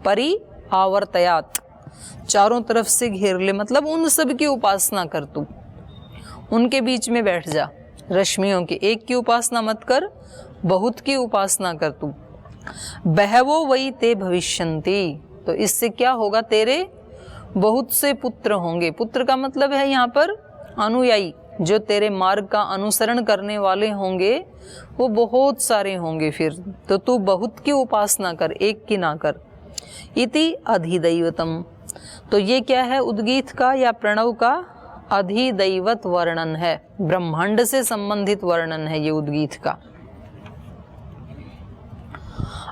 परि आवर्तयात, चारों तरफ से घेर ले, मतलब उन सब की उपासना कर तू, उनके बीच में बैठ जा। रश्मियों की एक की उपासना मत कर, बहुत की उपासना कर तू। बहवो वही ते भविष्यन्ति, तो इससे क्या होगा, तेरे बहुत से पुत्र होंगे। पुत्र का मतलब है यहाँ पर अनुयायी, जो तेरे मार्ग का अनुसरण करने वाले होंगे वो बहुत सारे होंगे। फिर तो तू बहुत की उपासना कर, एक की ना कर। इति अधिदैवतम, तो ये क्या है, उद्गीत का या प्रणव का अधिदैवत वर्णन है, ब्रह्मांड से संबंधित वर्णन है ये उद्गीत का।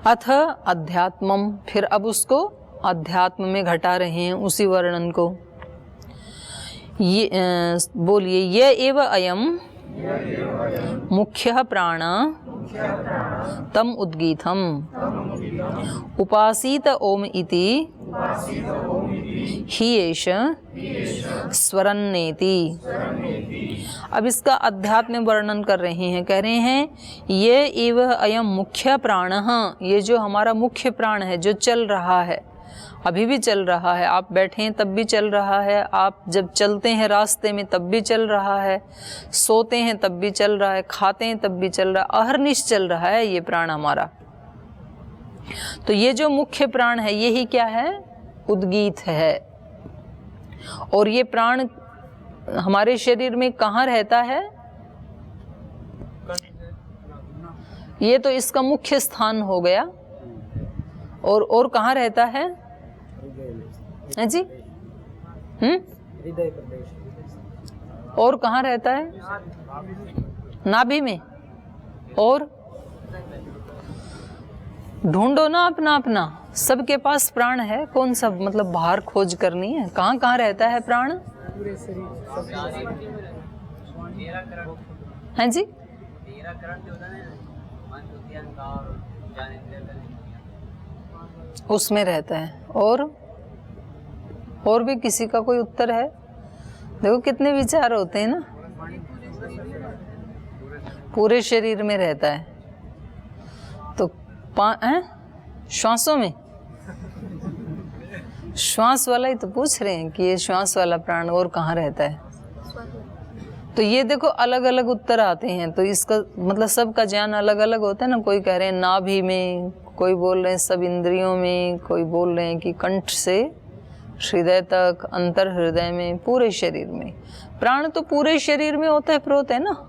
अथ अध्यात्मम, फिर अब उसको अध्यात्म में घटा रहे हैं उसी वर्णन को। ये बोलिए, ये एव अयम मुख्य प्राण तम उद्गीतम उपासीत ओम इति ही एष स्वरन्नेति। अब इसका अध्यात्म वर्णन कर रहे हैं, कह रहे हैं ये एव अयम मुख्य प्राण, ये जो हमारा मुख्य प्राण है, जो चल रहा है, अभी भी चल रहा है, आप बैठे हैं तब भी चल रहा है, आप जब चलते हैं रास्ते में तब भी चल रहा है, सोते हैं तब भी चल रहा है, खाते हैं तब भी चल रहा है, अहर्निश चल रहा है ये प्राण हमारा। तो ये जो मुख्य प्राण है यही क्या है, उद्गीत है। और ये प्राण हमारे शरीर में कहाँ रहता है, ये तो इसका मुख्य स्थान हो गया। और कहाँ रहता है जी, हृदय प्रदेश। और कहाँ रहता है, नाभि में। और ढूंढो ना अपना अपना, सबके पास प्राण है, कौन सा मतलब बाहर खोज करनी है, कहाँ कहाँ रहता है प्राण, पूरे शरीर है जी। उसमें रहता है। और भी किसी का कोई उत्तर है? देखो कितने विचार होते हैं ना। पूरे शरीर में रहता है तो श्वासों में, श्वास वाला ही तो पूछ रहे हैं कि ये श्वास वाला प्राण और कहाँ रहता है। तो ये देखो अलग अलग उत्तर आते हैं, तो इसका मतलब सबका ज्ञान अलग अलग होता है ना। कोई कह रहे हैं नाभि में, कोई बोल रहे हैं सब इंद्रियों में, कोई बोल रहे हैं कि कंठ से हृदय तक, अंतर हृदय में, पूरे शरीर में। प्राण तो पूरे शरीर में होता है, प्रोत है ना।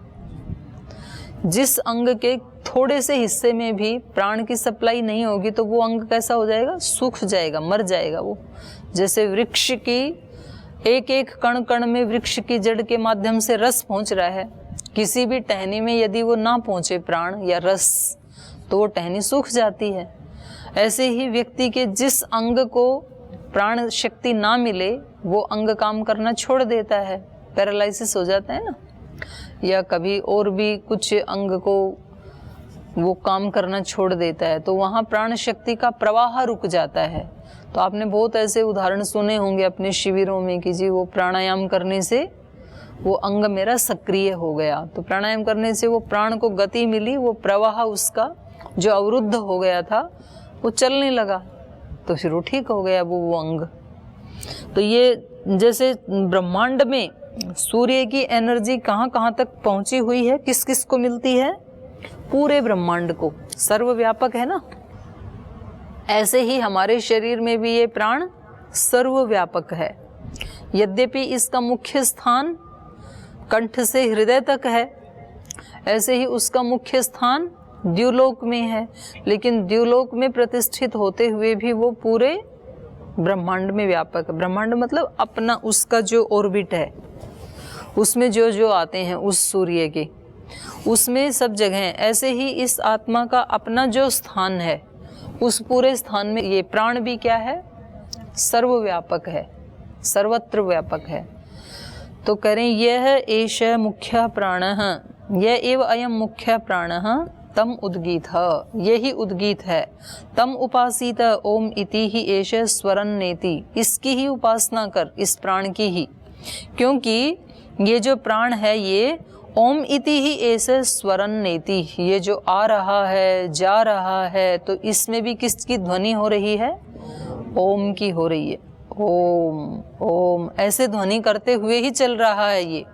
जिस अंग के थोड़े से हिस्से में भी प्राण की सप्लाई नहीं होगी तो वो अंग कैसा हो जाएगा, सूख जाएगा, मर जाएगा वो। जैसे वृक्ष की एक एक कण कण में वृक्ष की जड़ के माध्यम से रस पहुंच रहा है, किसी भी टहनी में यदि वो ना पहुंचे प्राण या रस तो वो टहनी सूख जाती है। ऐसे ही व्यक्ति के जिस अंग को प्राण शक्ति ना मिले वो अंग काम करना छोड़ देता है, पैरालिसिस हो जाता है ना, या कभी और भी कुछ अंग को वो काम करना छोड़ देता है, तो वहाँ प्राण शक्ति का प्रवाह रुक जाता है। तो आपने बहुत ऐसे उदाहरण सुने होंगे अपने शिविरों में कि जी वो प्राणायाम करने से वो अंग मेरा सक्रिय हो गया, तो प्राणायाम करने से वो प्राण को गति मिली, वो प्रवाह उसका जो अवरुद्ध हो गया था वो चलने लगा, तो फिर वो ठीक हो गया वो अंग। तो ये जैसे ब्रह्मांड में सूर्य की एनर्जी कहाँ कहाँ तक पहुँची हुई है, किस किस को मिलती है, पूरे ब्रह्मांड को, सर्वव्यापक है ना। ऐसे ही हमारे शरीर में भी ये प्राण सर्वव्यापक है। यद्यपि इसका मुख्य स्थान कंठ से हृदय तक है, ऐसे ही उसका मुख्य स्थान द्युलोक में है, लेकिन द्युलोक में प्रतिष्ठित होते हुए भी वो पूरे ब्रह्मांड में व्यापक है। ब्रह्मांड मतलब अपना उसका जो ऑर्बिट है, उसमें जो जो आते हैं उस सूर्य के, उसमें सब जगह। ऐसे ही इस आत्मा का अपना जो स्थान है, उस पूरे स्थान में ये प्राण भी क्या है, सर्वव्यापक है, सर्वत्र व्यापक है। तो करें यह एष मुख्य प्राणः, यह एव अयम मुख्य प्राणः तम उद्गीत, यही उद्गीत है। तम उपासीत ओम इति ही एष स्वरन्नेति, इसकी ही उपासना कर, इस प्राण की ही, क्योंकि ये जो प्राण है ये ओम इति ही ऐसे स्वरन्नेति, ये जो आ रहा है जा रहा है, तो इसमें भी किसकी ध्वनि हो रही है, ओम की हो रही है, ओम ओम ऐसे ध्वनि करते हुए ही चल रहा है। ये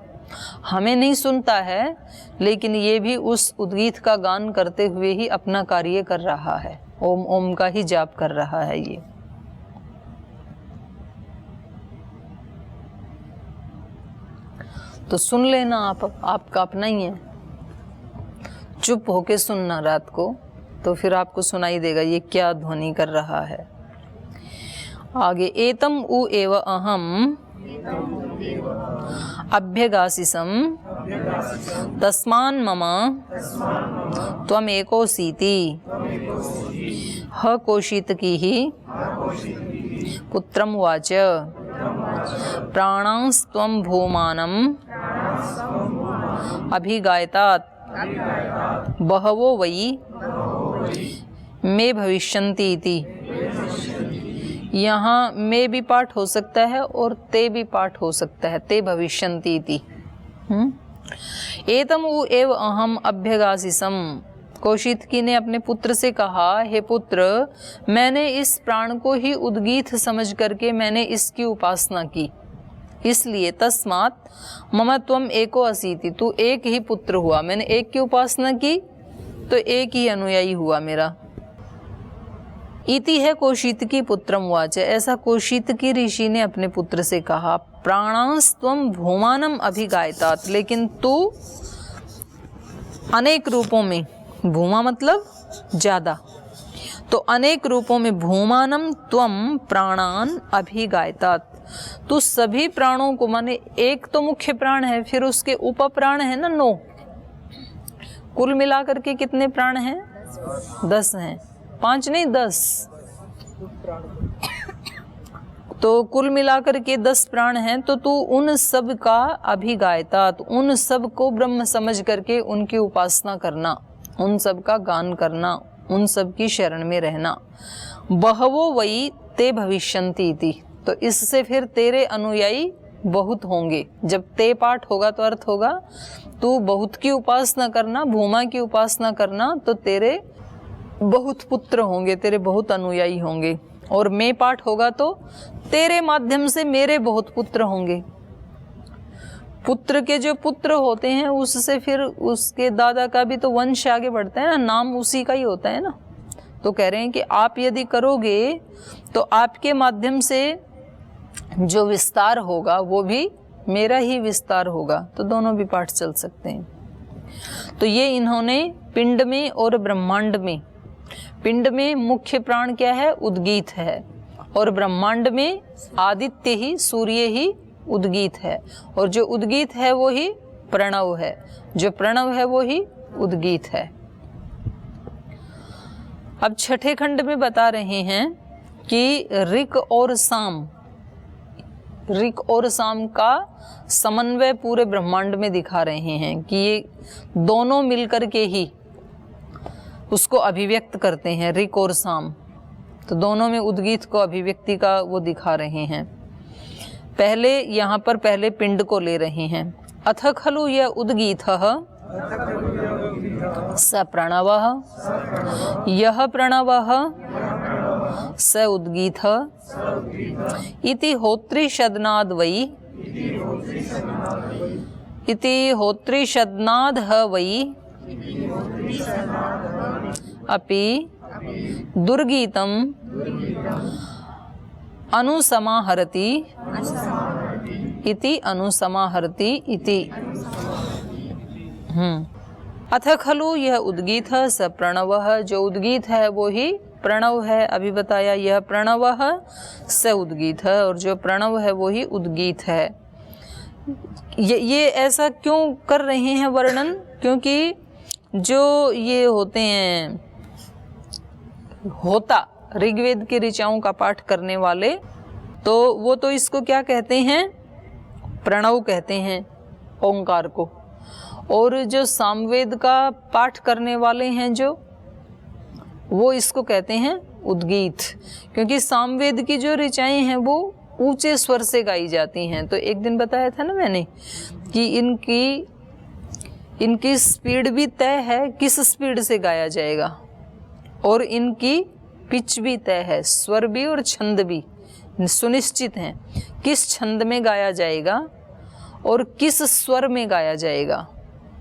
हमें नहीं सुनता है, लेकिन ये भी उस उद्गीत का गान करते हुए ही अपना कार्य कर रहा है, ओम ओम का ही जाप कर रहा है ये। तो सुन लेना आप, आपका अपना ही है। चुप होके सुनना रात को, तो फिर आपको सुनाई देगा ये क्या ध्वनि कर रहा है। आगे एतम उ एव अहम अभ्यगासिसम तस्मान् मम त्वमेकोसीति ह कोशितकीः पुत्रम वाच प्राणांस्त्वं भूमानम् अभिगायतात् बहवो वै मे भविष्यन्ति इति। यहाँ में भी पाठ हो सकता है और ते भी पाठ हो सकता है, ते भविष्यन्ति इति। एतम उ एव अहम अभ्यगासिसम। कौशितकी ने अपने पुत्र से कहा, हे पुत्र, मैंने इस प्राण को ही उद्गीत समझ करके मैंने इसकी उपासना की, इसलिए तस्मात् मम त्वम एको असीति, तू एक ही पुत्र हुआ। मैंने एक की उपासना की तो एक ही अनुयायी हुआ मेरा। इति है कौशितकी पुत्रम वाच, ऐसा कौशितकी ऋषि ने अपने पुत्र से कहा। प्राणांस्त्वं भूमानम अभिगायतात, लेकिन तू अनेक रूपों में, भूमा मतलब ज्यादा, तो अनेक रूपों में भूमानम त्वम प्राणान अभिगायतात, तू सभी प्राणों को, माने एक तो मुख्य प्राण है, फिर उसके उप प्राण है ना 9, कुल मिलाकर के कितने प्राण हैं? 10 हैं, 5 नहीं 10, तो कुल मिलाकर के 10 प्राण हैं। तो तू उन सब का अभिगायता, तो उन सब को ब्रह्म समझ करके उनकी उपासना करना, उन सब का गान करना, उन सब की शरण में रहना। बहवो वै ते भविष्यन्ति इति, तो इससे फिर तेरे अनुयायी बहुत होंगे। जब ते पाठ होगा तो अर्थ होगा तू बहुत की उपासना करना, भूमा की उपासना करना, तो तेरे बहुत पुत्र होंगे, तेरे बहुत अनुयायी होंगे। और मैं पाठ होगा तो तेरे माध्यम से मेरे बहुत पुत्र होंगे। पुत्र के जो पुत्र होते हैं उससे फिर उसके दादा का भी तो वंश आगे बढ़ता है ना, नाम उसी का ही होता है ना। तो कह रहे हैं कि आप यदि करोगे तो आपके माध्यम से जो विस्तार होगा वो भी मेरा ही विस्तार होगा। तो दोनों भी पाठ चल सकते हैं। तो ये इन्होंने पिंड में और ब्रह्मांड में, पिंड में मुख्य प्राण क्या है? उद्गीत है, और ब्रह्मांड में आदित्य ही, सूर्य ही उद्गीत है, और जो उद्गीत है वो ही प्रणव है, जो प्रणव है वो ही उद्गीत है। अब छठे खंड में बता रहे हैं कि ऋक और साम, ऋक और साम का समन्वय पूरे ब्रह्मांड में दिखा रहे हैं कि ये दोनों मिलकर के ही उसको अभिव्यक्त करते हैं, ऋक और साम। तो दोनों में उद्गीत को, अभिव्यक्ति का वो दिखा रहे हैं। पहले यहाँ पर पहले पिंड को ले रहे हैं। अथ खलु यह उद्गीतः स प्रणवः, यह प्रणवः स उद्गीतः इति होत्रिशदनाद् वै, इति होत्रिशदनाद् वै अपि दुर्गीतम अनुसमाहरति इति, अनुसमाहरति इति। अथ खलु यह उद्गीत स प्रणवः, जो उद्गीत है वो ही प्रणव है। अभी बताया यह प्रणवः स उद्गीत है, और जो प्रणव है वो ही उद्गीत है। ये ऐसा क्यों कर रहे हैं वर्णन? क्योंकि जो ये होते हैं होता, ऋग्वेद की ऋचाओं का पाठ करने वाले, तो वो तो इसको क्या कहते हैं? प्रणव कहते हैं ओंकार को। और जो सामवेद का पाठ करने वाले हैं जो, वो इसको कहते हैं उद्गीत, क्योंकि सामवेद की जो ऋचाएं हैं वो ऊंचे स्वर से गाई जाती हैं। तो एक दिन बताया था ना मैंने कि इनकी स्पीड भी तय है, किस स्पीड से गाया जाएगा, और इनकी पिच भी तय है, स्वर भी और छंद भी सुनिश्चित हैं, किस छंद में गाया जाएगा और किस स्वर में गाया जाएगा।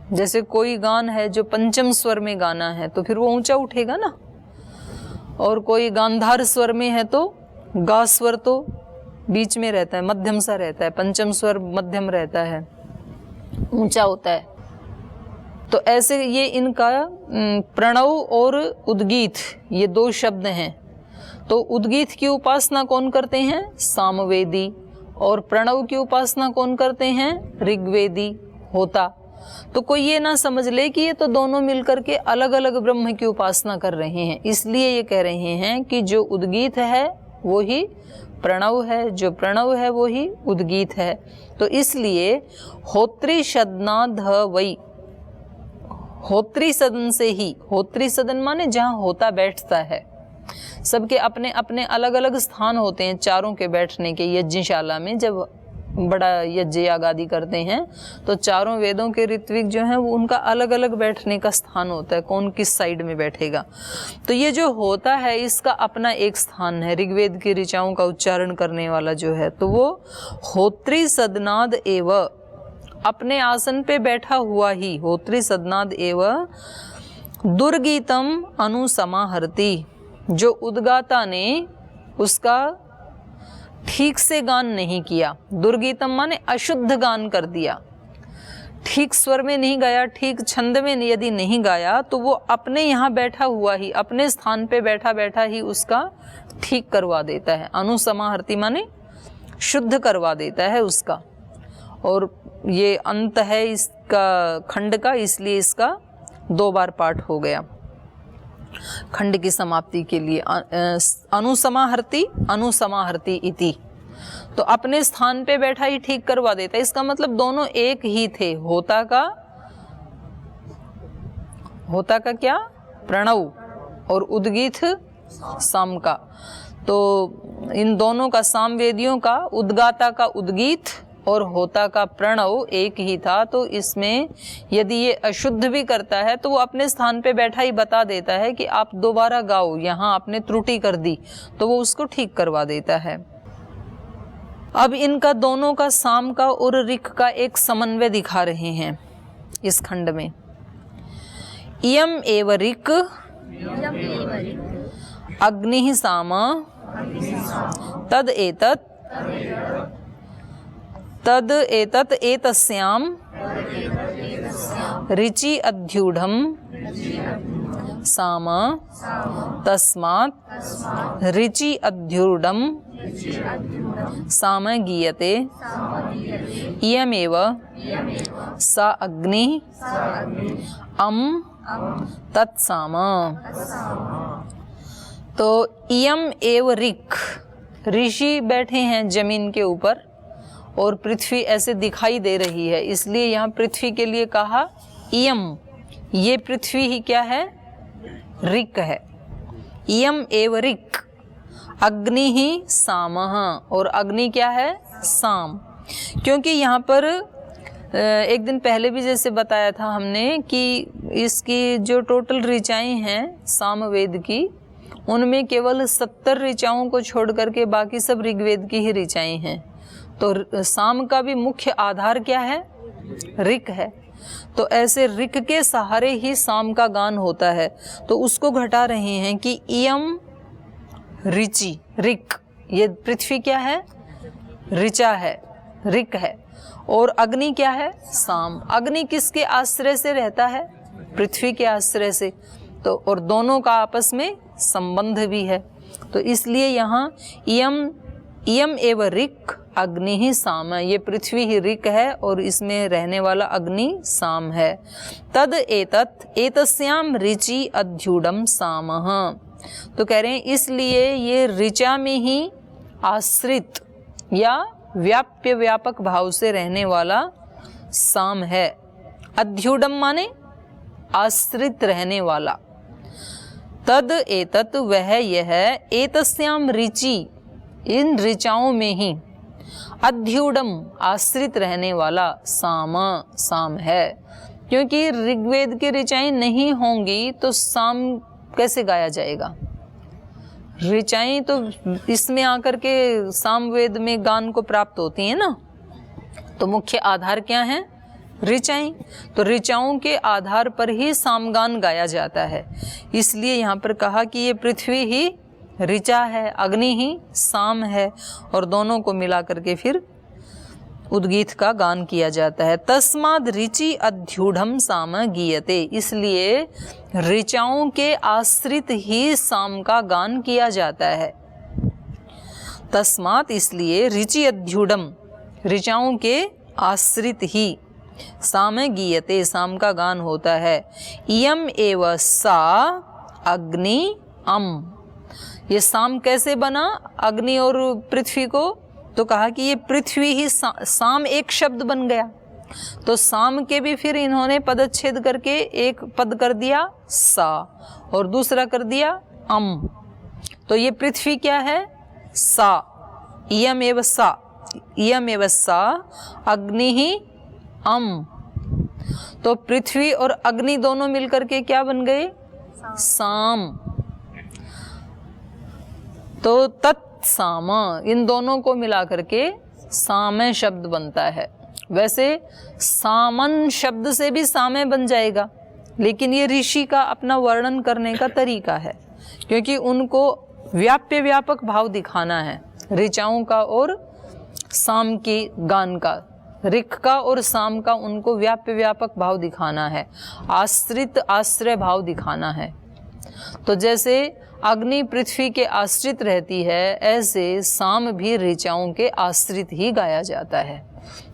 जैसे कोई गान है जो पंचम स्वर में गाना है तो फिर वो ऊंचा उठेगा ना, और कोई गांधार स्वर में है तो गा स्वर तो बीच में रहता है, मध्यम सा रहता है, पंचम स्वर मध्यम रहता है, ऊंचा होता है। तो ऐसे ये इनका प्रणव और उद्गीत ये दो शब्द हैं। तो उद्गीत की उपासना कौन करते हैं? सामवेदी। और प्रणव की उपासना कौन करते हैं? ऋग्वेदी होता। तो कोई ये ना समझ ले कि ये तो दोनों मिलकर के अलग अलग ब्रह्म की उपासना कर रहे हैं, इसलिए ये कह रहे हैं कि जो उद्गीत है वो ही प्रणव है, जो प्रणव है वो ही उद्गीत है। तो इसलिए होत्री सदनाद वै, होत्री सदन से ही, होत्री सदन माने जहाँ होता बैठता है, सबके अपने अपने अलग अलग स्थान होते हैं चारों के बैठने के। यज्ञशाला में जब बड़ा यज्ञ याग आदि करते हैं तो चारों वेदों के ऋत्विक जो हैं वो उनका अलग अलग बैठने का स्थान होता है, कौन किस साइड में बैठेगा। तो ये जो होता है इसका अपना एक स्थान है, ऋग्वेद की ऋचाओं का उच्चारण करने वाला जो है, तो वो होत्री सदनाद एव, अपने आसन पे बैठा हुआ ही, होत्री सदनाद एव दुर्गीतम अनुसमाहर्ति, जो उद्गाता ने उसका ठीक से गान नहीं किया। दुर्गीतम माने अशुद्ध गान कर दिया, ठीक स्वर में नहीं गाया, ठीक छंद में यदि नहीं गाया तो वो अपने यहाँ बैठा हुआ ही, अपने स्थान पे बैठा बैठा ही उसका ठीक करवा देता है। अनुसमाहर्ति माने शुद्ध करवा देता है उसका। और ये अंत है इसका खंड का, इसलिए इसका 2 बार पाठ हो गया खंड की समाप्ति के लिए। अनुसमाहर्ति अनुसमाहर्ति इति, तो अपने स्थान पे बैठा ही ठीक करवा देता है। इसका मतलब दोनों एक ही थे, होता का क्या? प्रणव, और उद्गीत साम का। तो इन दोनों का, सामवेदियों का उद्गाता का उद्गीत और होता का प्रणव एक ही था। तो इसमें यदि ये अशुद्ध भी करता है तो वो अपने स्थान पे बैठा ही बता देता है कि आप दोबारा गाओ, यहाँ आपने त्रुटि कर दी, तो वो उसको ठीक करवा देता है। अब इनका दोनों का, साम का और ऋक का एक समन्वय दिखा रहे हैं इस खंड में। इयम एव ऋक अग्नि साम तद एतत् एतस्याम ऋचि अध्यूढ़म साम तस्मात् ऋचि अध्यूढ़म साम गीयते इयमेव सा अग्नि अम तत्साम। तो इयम एव ऋक, ऋषि बैठे हैं जमीन के ऊपर और पृथ्वी ऐसे दिखाई दे रही है, इसलिए यहाँ पृथ्वी के लिए कहा इयम, ये पृथ्वी ही क्या है? ऋक है। इयम एव ऋक, अग्नि ही सामः, और अग्नि क्या है? साम। क्योंकि यहाँ पर एक दिन पहले भी जैसे बताया था हमने कि इसकी जो टोटल ऋचाएँ हैं सामवेद की, उनमें केवल 70 ऋचाओं को छोड़ करके बाकी सब ऋग्वेद की ही ऋचाएँ हैं। तो साम का भी मुख्य आधार क्या है? ऋक है। तो ऐसे ऋक के सहारे ही साम का गान होता है। तो उसको घटा रहे हैं कि इयम ऋचि, ऋक, ये पृथ्वी क्या है? ऋचा है, ऋक है। और अग्नि क्या है? साम। अग्नि किसके आश्रय से रहता है? पृथ्वी के आश्रय से। तो और दोनों का आपस में संबंध भी है। तो इसलिए यहाँ इयम एव ऋक अग्नि ही साम, ये पृथ्वी ही ऋक है और इसमें रहने वाला अग्नि साम है। तद एतत् एतस्याम ऋचि अध्यूढ़म सामः, तो कह रहे हैं इसलिए ये ऋचा में ही आश्रित या व्याप्य व्यापक भाव से रहने वाला साम है। अध्यूढ़म माने आश्रित रहने वाला। तद एतत् वह यह, एतस्याम ऋचि इन ऋचाओं में ही, अध्यूढ़म आश्रित रहने वाला साम है। क्योंकि ऋग्वेद की ऋचाएं नहीं होंगी तो साम कैसे गाया जाएगा? ऋचाएं तो इसमें आकर के सामवेद में गान को प्राप्त होती हैं ना, तो मुख्य आधार क्या है? ऋचाएं। तो ऋचाओं के आधार पर ही सामगान गाया जाता है। इसलिए यहाँ पर कहा कि ये पृथ्वी ही ऋचा है, अग्नि ही साम है, और दोनों को मिला करके फिर उद्गीत का गान किया जाता है। तस्माद् ऋचि अध्यूढ़म साम गीयते, इसलिए ऋचाओं के आश्रित ही साम का गान किया जाता है। तस्मात् इसलिए ऋचि अध्यूढ़म, ऋचाओं के आश्रित ही साम गीयते, साम का गान होता है। इयम एव सा अग्नि अम, ये साम कैसे बना अग्नि और पृथ्वी को? तो कहा कि ये पृथ्वी ही साम एक शब्द बन गया। तो साम के भी फिर इन्होंने पदच्छेद करके एक पद कर दिया सा और दूसरा कर दिया अम। तो ये पृथ्वी क्या है? सा। इयम एव सा, इयम एव सा अग्नि ही अम। तो पृथ्वी और अग्नि दोनों मिलकर के क्या बन गए? साम। तो तत्साम, इन दोनों को मिला करके सामय शब्द बनता है। वैसे सामन शब्द से भी सामय बन जाएगा, लेकिन ये ऋषि का अपना वर्णन करने का तरीका है, क्योंकि उनको व्याप्य व्यापक भाव दिखाना है, ऋचाओं का और साम की गान का, ऋक का और साम का उनको व्याप्य व्यापक भाव दिखाना है, आश्रित आश्रय भाव दिखाना है। तो जैसे अग्नि पृथ्वी के आश्रित रहती है, ऐसे साम भी ऋचाओं के आश्रित ही गाया जाता है।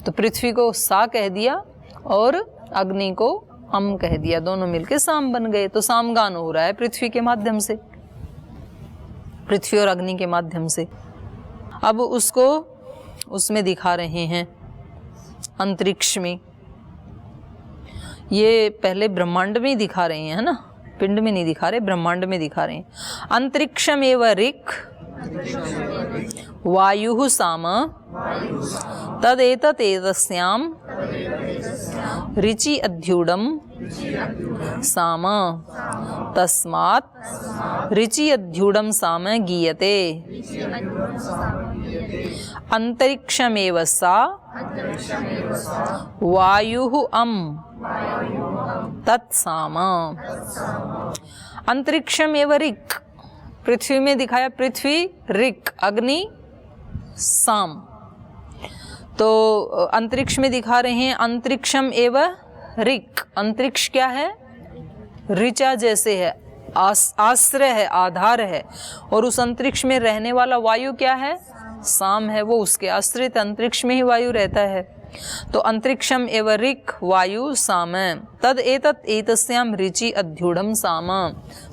तो पृथ्वी को सा कह दिया और अग्नि को अम कह दिया, दोनों मिलके साम बन गए। तो सामगान हो रहा है पृथ्वी के माध्यम से, पृथ्वी और अग्नि के माध्यम से। अब उसको उसमें दिखा रहे हैं अंतरिक्ष में। ये पहले ब्रह्मांड में ही दिखा रहे हैं, है ना, पिंड में नहीं दिखा रहे, ब्रह्मांड में दिखा रहे हैं। अंतरिक्षम एव ऋक् वायुः साम तदेतस्याम ऋचि अध्यूढ़म साम तस्मात् ऋचि अध्यूढ़म साम गीयते। अंतरिक्षमेव सा वायुः अम तत्साम। अंतरिक्षम एव ऋक्, पृथ्वी में दिखाया पृथ्वी ऋक्, अग्नि साम। तो अंतरिक्ष में दिखा रहे हैं अंतरिक्षम एव ऋक्। अंतरिक्ष क्या है? ऋचा जैसे है, आश्रय है, आधार है। और उस अंतरिक्ष में रहने वाला वायु क्या है? साम है, वो उसके आश्रित अंतरिक्ष में ही वायु रहता है। तो अंतरिक्षम एव ऋक् वायु साम तद एतत् एतस्याम ऋचि अध्यूढ़म साम।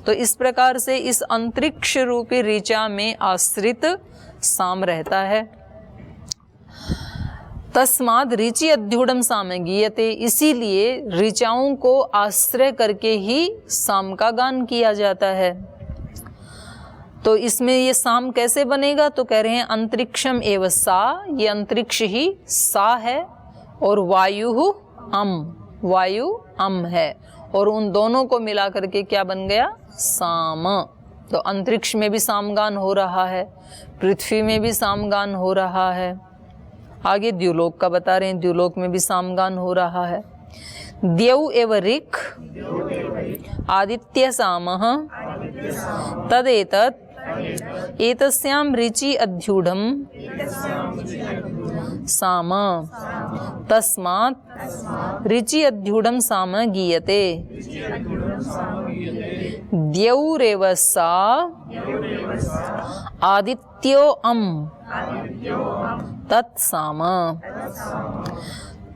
तो इस प्रकार से इस अंतरिक्ष रूपी ऋचा में आश्रित साम रहता है। तस्माद् ऋचि अध्यूढ़म साम गीयते, इसीलिए ऋचाओं को आश्रय करके ही साम का गान किया जाता है। तो इसमें ये साम कैसे बनेगा? तो कह रहे हैं अंतरिक्षम एव सा, ये अंतरिक्ष ही सा है, और वायु अम, वायु अम है, और उन दोनों को मिला करके क्या बन गया? साम। तो अंतरिक्ष में भी सामगान हो रहा है, पृथ्वी में भी सामगान हो रहा है। आगे द्युलोक का बता रहे हैं, द्युलोक में भी सामगान हो रहा है। द्यौ एव ऋक् आदित्य सामः तदेतत् एतस्याम ऋचि अध्यूढ़म साम तस्मात् ऋचि अध्यूढ़म साम गीयते। द्यौरेव सा आदित्यो अम तत्साम।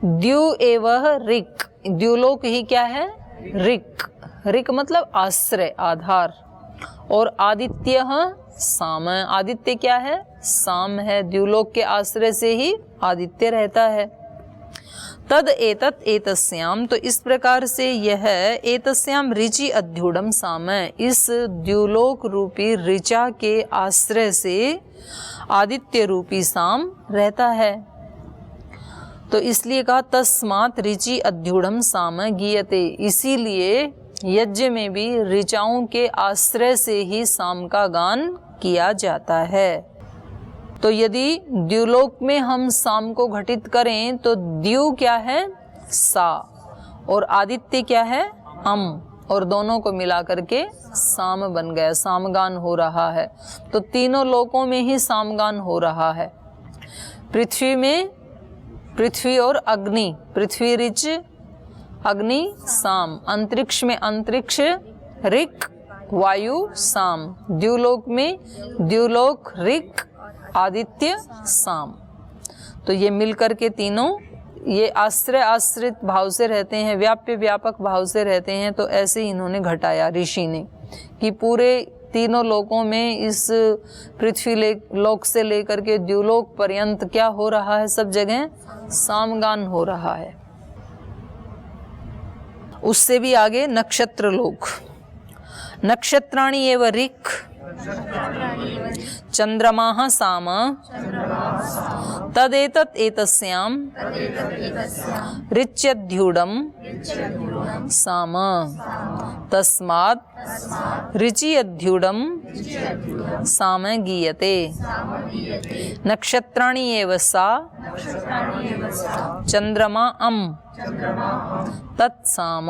द्यु एव ऋक्, द्युलोक ही क्या है? ऋक्। ऋक् मतलब आश्रय, आधार। और आदित्य साम, आदित्य क्या है? साम है, द्युलोक के आश्रय से ही आदित्य रहता है। तद एतत् एतस्याम, तो इस प्रकार से यह एतस्याम ऋचि अध्यूढ़म साम, इस द्युलोक रूपी ऋचा के आश्रय से आदित्य रूपी साम रहता है। तो इसलिए कहा तस्मात् ऋचि अध्यूढ़म साम गीयते, इसीलिए यज्ञ में भी ऋचाओं के आश्रय से ही साम का गान किया जाता है। तो यदि द्युलोक में हम साम को घटित करें तो द्यु क्या है, सा, और आदित्य क्या है, अम, और दोनों को मिला करके साम बन गया, सामगान हो रहा है। तो तीनों लोकों में ही सामगान हो रहा है। पृथ्वी में पृथ्वी और अग्नि, पृथ्वी ऋच, अग्नि साम, अंतरिक्ष में अंतरिक्ष ऋक, वायु साम, द्युलोक में द्युलोक ऋक, आदित्य साम। तो ये मिलकर के तीनों ये आश्रय आश्रित भाव से रहते हैं, व्याप्य व्यापक भाव से रहते हैं। तो ऐसे ही इन्होंने घटाया ऋषि ने कि पूरे तीनों लोकों में इस पृथ्वी लोक से लेकर के द्युलोक पर्यंत क्या हो रहा है, सब जगह सामगान हो रहा है। उससे भी आगे नक्षत्र लोक, नक्षत्राणि एव ऋक् चंद्रमाः साम तदेतत् एतस्यां ऋच्यध्युडं साम तस्मात् ऋचियध्युडं साम गीयते। नक्षत्राणि एव सा चंद्रमा अम तत्साम।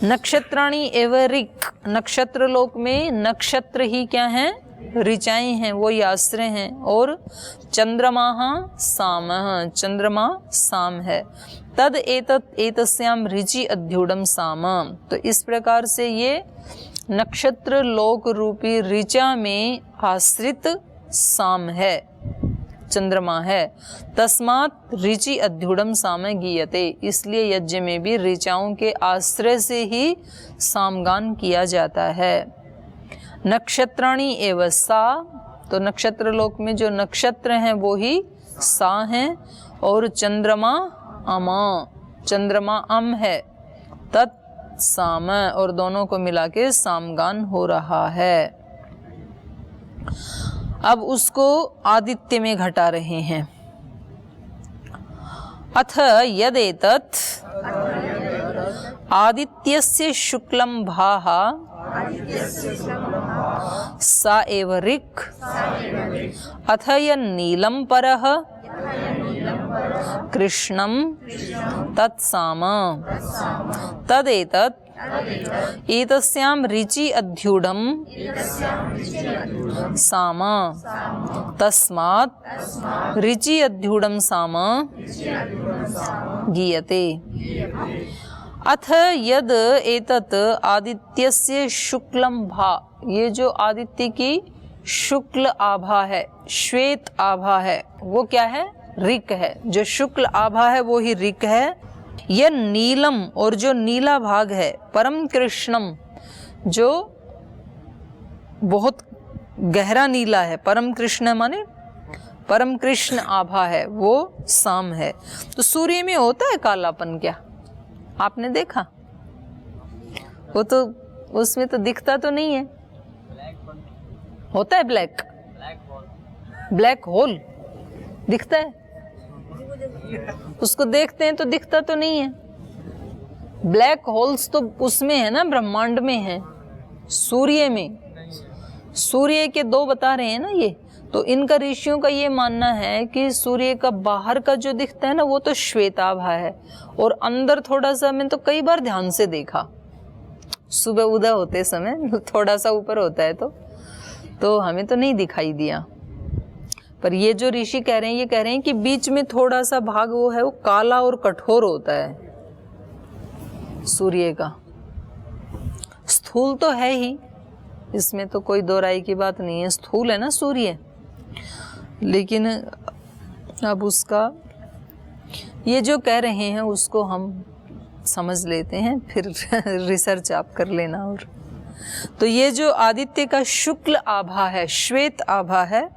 नक्षत्राणि एव ऋक्, नक्षत्र लोक में नक्षत्र ही क्या हैं, ऋचाएं हैं, वो आश्रय हैं। और चंद्रमा साम, चंद्रमा साम है। तद एतत् एतस्याम ऋचि अध्युडम साम। तो इस प्रकार से ये नक्षत्र लोक रूपी ऋचा में आश्रित साम है, चंद्रमा है। तस्मात् ऋचि अध्युडम साम गीयते, इसलिए यज्ञ में भी ऋचाओं के आश्रय से ही सामगान किया जाता है। नक्षत्राणि एव सा, तो नक्षत्र लोक में जो नक्षत्र हैं वो ही सा हैं। और चंद्रमा अमा, चंद्रमा अम है, तत् साम, और दोनों को मिला के सामगान हो रहा है। अब उसको आदित्य में घटा रहे हैं। अथ यदेतत् आदित्यस्य शुक्लं भाः सा एव ऋक् अथ यन्नीलं परः कृष्णं तत्साम तदेतत् एतस्यां ऋचि अध्युडं साम तस्मात् ऋचि अध्युडं साम गीयते। अथ यद एतत् आदित्यस्य शुक्लम भा, ये जो आदित्य की शुक्ल आभा है, श्वेत आभा है, वो क्या है, ऋक है। जो शुक्ल आभा है वो ही ऋक है। यह नीलम, और जो नीला भाग है, परम कृष्णम, जो बहुत गहरा नीला है, परम कृष्ण माने परम कृष्ण आभा है, वो साम है। तो सूर्य में होता है कालापन क्या, आपने देखा? वो तो उसमें तो दिखता तो नहीं है, होता है ब्लैक, ब्लैक होल दिखता है, उसको देखते हैं तो दिखता तो नहीं है। ब्लैक होल्स तो उसमें है ना, ब्रह्मांड में है, सूर्य में, सूर्य के दो बता रहे हैं ना ये। तो इनका ऋषियों का ये मानना है कि सूर्य का बाहर का जो दिखता है ना वो तो श्वेताभा है, और अंदर थोड़ा सा, मैंने तो कई बार ध्यान से देखा, सुबह उदय होते समय थोड़ा सा ऊपर होता है तो हमें तो नहीं दिखाई दिया। पर ये जो ऋषि कह रहे हैं, ये कह रहे हैं कि बीच में थोड़ा सा भाग वो है, वो काला और कठोर होता है सूर्य का। स्थूल तो है ही, इसमें तो कोई दो राय की बात नहीं है, स्थूल है ना सूर्य। लेकिन अब उसका ये जो कह रहे हैं उसको हम समझ लेते हैं, फिर रिसर्च आप कर लेना। और तो ये जो आदित्य का शुक्ल आभा है, श्वेत आभा है,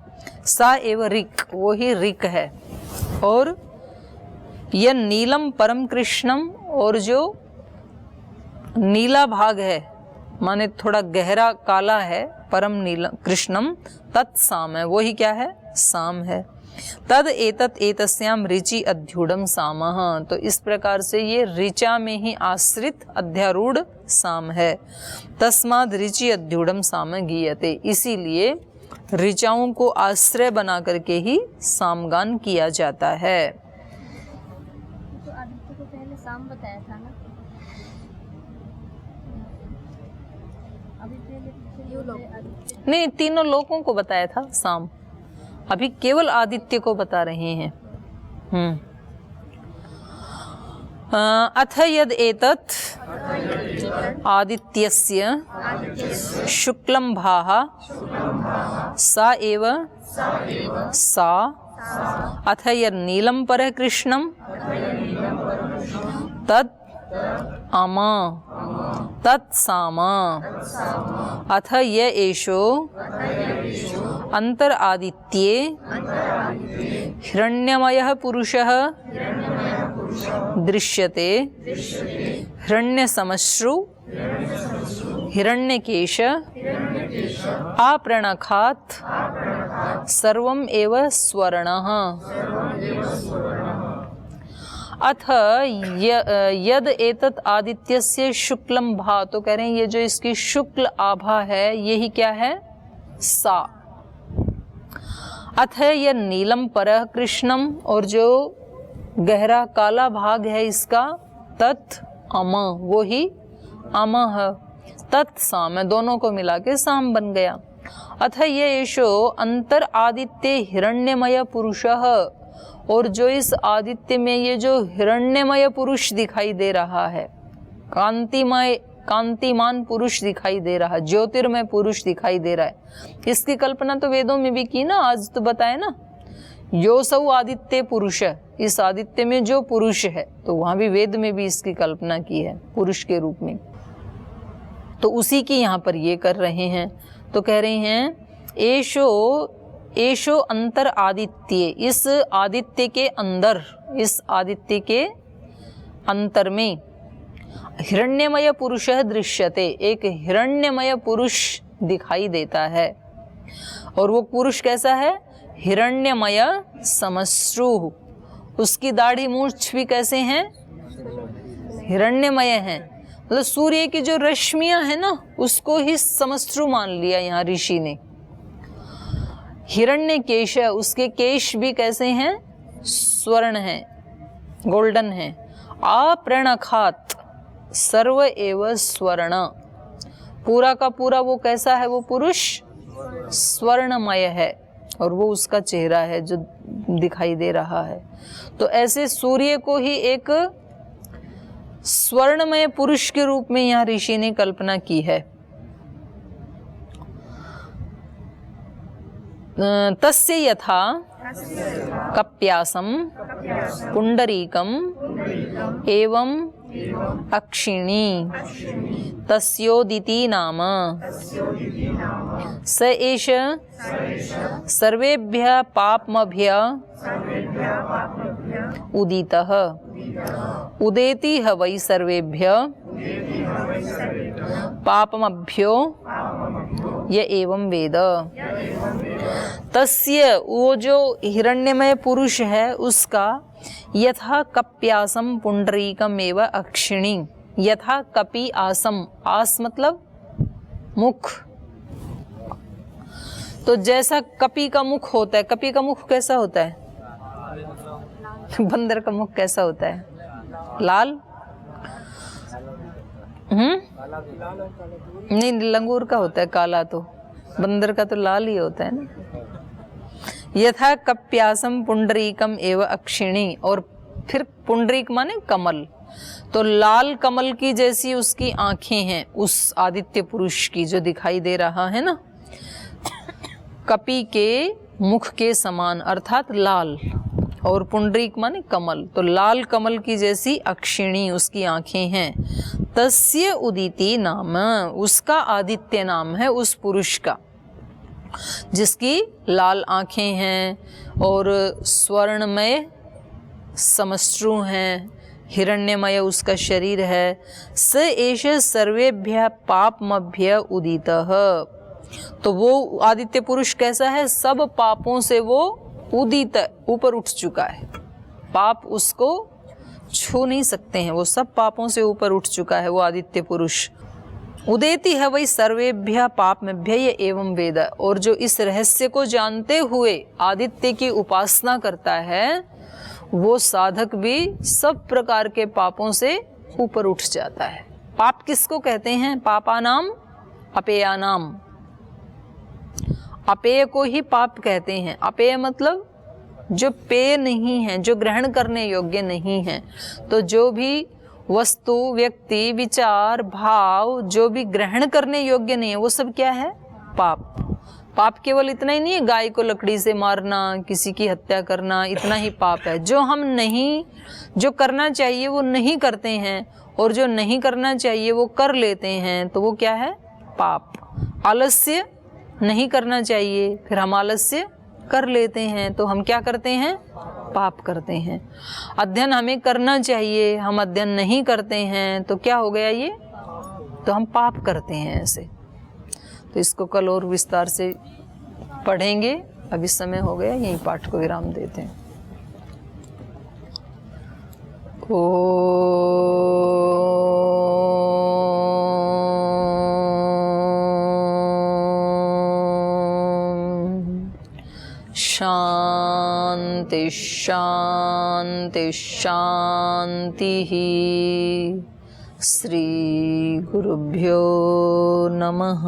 सा एव ऋक्, वो ही ऋक् है। और यह नीलम परम कृष्णम, और जो नीला भाग है माने थोड़ा गहरा काला है, परम नीलम कृष्णम तत्साम है, वो ही क्या है, साम है। तद एतत् एतस्याम ऋचि अध्युढ़ सामः, तो इस प्रकार से ये ऋचा में ही आश्रित अध्यारूढ़ साम है। तस्माद् ऋचि अध्युढ़ साम गीयते, इसीलिए ऋचाओं को आश्रय बना करके ही सामगान किया जाता है। तो आदित्य को पहले साम बताया था ना, अभी पहले आदित्य नहीं, तीनों लोकों को बताया था साम, अभी केवल आदित्य को बता रहे हैं। अथ यद एतत् आदित्यस्य शुक्लं भाः सा एव सा, अथ यद नीलं परः कृष्णं तत् अमा तत् सामा, अथ य एषो अंतर आदित्ये हिरण्यमयः पुरुषः दृश्यते, हिरण्यसमश्रु हिरण्यकेश आपृणखात् सर्वम् एव स्वर्णः। अथ यद एतत् आदित्यस्य शुक्लम भा, तो कह रहे हैं ये जो इसकी शुक्ल आभा है यही क्या है, सा। अथ यह नीलम परः कृष्णम, और जो गहरा काला भाग है इसका, तत् अम, वो ही अमः, तत् साम, दोनों को मिला के साम बन गया। अथ ये एषो अंतर आदित्य हिरण्यमय पुरुषः, और जो इस आदित्य में ये जो हिरण्यमय पुरुष दिखाई दे रहा है, कांतिमय कांतिमान पुरुष दिखाई दे रहा है, ज्योतिर्मय पुरुष दिखाई दे रहा है, इसकी कल्पना तो वेदों में भी की ना, आज तो बताए ना, योसौ आदित्य पुरुष, इस आदित्य में जो पुरुष है, तो वहां भी वेद में भी इसकी कल्पना की है पुरुष के रूप में, तो उसी की यहाँ पर ये कर रहे हैं। तो कह रहे हैं एशो अंतर आदित्य, इस आदित्य के अंदर, इस आदित्य के अंतर में हिरण्यमय पुरुष दृश्यते, एक हिरण्यमय पुरुष दिखाई देता है, और वो पुरुष कैसा है, हिरण्यमय समश्रु, उसकी दाढ़ी मूंछ भी कैसे हैं, हिरण्यमय हैं, मतलब सूर्य की जो रश्मियां है ना उसको ही समश्रु मान लिया यहाँ ऋषि ने। हिरण्य केश, उसके केश भी कैसे हैं, स्वर्ण हैं, गोल्डन हैं। आपृणखात् सर्व एव स्वर्ण, पूरा का पूरा वो कैसा है, वो पुरुष स्वर्णमय है, और वो उसका चेहरा है जो दिखाई दे रहा है। तो ऐसे सूर्य को ही एक स्वर्णमय पुरुष के रूप में यहाँ ऋषि ने कल्पना की है। तस्य यथा कप्यासम पुंडरीकम एवं अक्षिणी तस्योदिति नाम स एष सर्वेभ्यः पापमभ्यः उदितः उदेति ह वै सर्वेभ्यः पापमभ्यो य एवं वेद। तस्य, वो जो हिरण्यमय पुरुष है उसका, यथा कप्यासम पुंडरीकम एवं अक्षिणी, यथा कपि आसम, आस मतलब मुख, तो जैसा कपि का मुख होता है, कपि का मुख कैसा होता है, बंदर का मुख कैसा होता है, लाल, नहीं लंगूर का होता है काला, तो बंदर का तो लाल ही होता है ना। यथा कप्यासम पुंडरीकम एवं अक्षिणी, और फिर पुंडरीक माने कमल, तो लाल कमल की जैसी उसकी आंखें हैं उस आदित्य पुरुष की जो दिखाई दे रहा है ना, कपि के मुख के समान अर्थात लाल, और पुंडरीक माने कमल, तो लाल कमल की जैसी अक्षिणी उसकी आंखें हैं। तस्य उदिति नाम, उसका आदित्य नाम है उस पुरुष का जिसकी लाल आंखें हैं और स्वर्णमय समश्रु हैं, हिरण्यमय उसका शरीर है। स एष सर्वेभ्यः पापमभ्यः उदितः, तो वो आदित्य पुरुष कैसा है, सब पापों से वो उदित, ऊपर उठ चुका है, पाप उसको छू नहीं सकते हैं, वो सब पापों से ऊपर उठ चुका है वो आदित्य पुरुष। उदेति है वही सर्वेभ्य पापमेभ्य ये एवं वेद, और जो इस रहस्य को जानते हुए आदित्य की उपासना करता है वो साधक भी सब प्रकार के पापों से ऊपर उठ जाता है। पाप किसको कहते हैं? पापानाम अपेयानाम, अपेय को ही पाप कहते हैं। अपेय मतलब जो पेय नहीं है, जो ग्रहण करने योग्य नहीं है। तो जो भी वस्तु, व्यक्ति, विचार, भाव जो भी ग्रहण करने योग्य नहीं है वो सब क्या है? पाप। पाप केवल इतना ही नहीं है, गाय को लकड़ी से मारना, किसी की हत्या करना, इतना ही पाप है। जो हम नहीं, जो करना चाहिए वो नहीं करते हैं, और जो नहीं करना चाहिए वो कर लेते हैं, तो वो क्या है? पाप। आलस्य नहीं करना चाहिए, फिर हम आलस्य कर लेते हैं, तो हम क्या करते हैं? पाप करते हैं। अध्ययन हमें करना चाहिए, हम अध्ययन नहीं करते हैं, तो क्या हो गया ये? तो हम पाप करते हैं ऐसे। तो इसको कल और विस्तार से पढ़ेंगे। अभी समय हो गया, यहीं पाठ को विराम देते हैं। शांति शांति शांति। श्री गुरुभ्यो नमः।